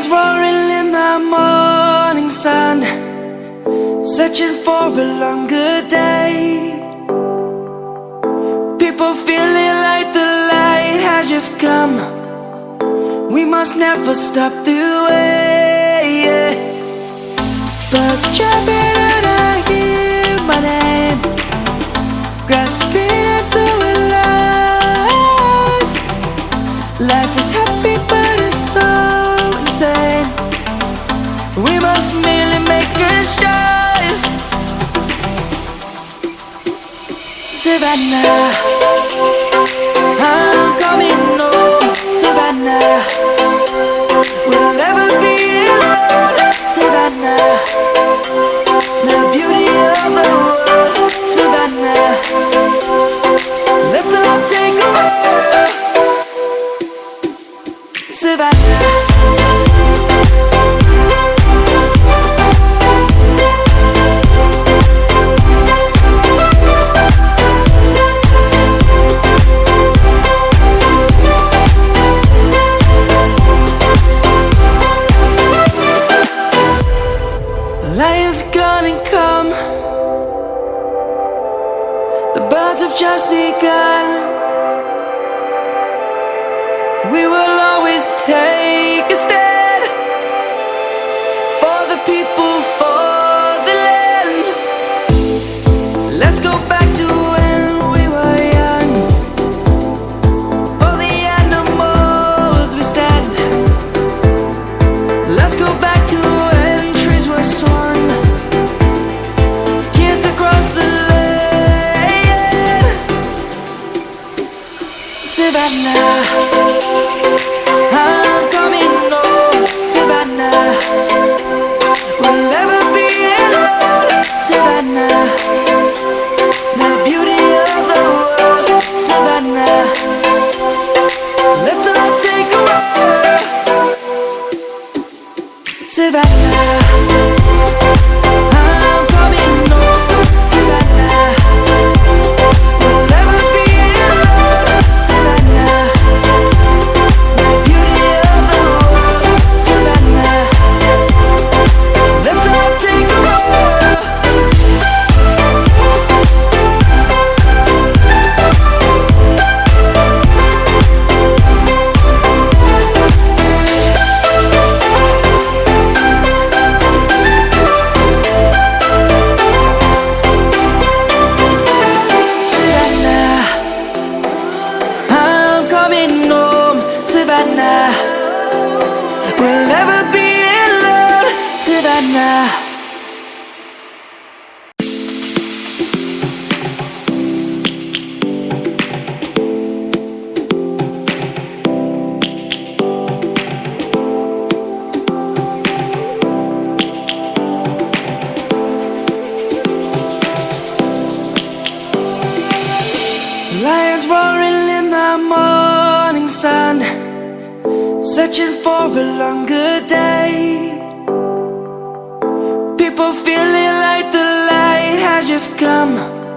Lions roaring in the morning sun, searching for a longer day. People feeling like the light has just come. We must never stop the way, yeah. Birds chirping and I hear my name, grasping into a life. Life is happy but it's so insane. We must merely make a start. Savannah, I'm coming home. Savannah, we'll never be alone. Savannah, the beauty of the world. Savannah, let's all take a walk. Savannah. Lions gonna come. The birds have just begun. We will always take a stand for the people, for the land. Let's go back to when we were young. For the animals we stand. Let's go back to when trees were swung. Kids across the land. Savannah, I'm coming home. Savannah, we'll never be alone. Savannah, the beauty of the world. Savannah, let's all take a walk. Savannah, I'm coming home. Savannah, we'll never be alone. Savannah, the beauty of the world. Savannah, let's all take a walk. Savannah, we'll never be alone. Savannah. Lions roaring in the morning sun, searching for a longer day. People feeling like the light has just come.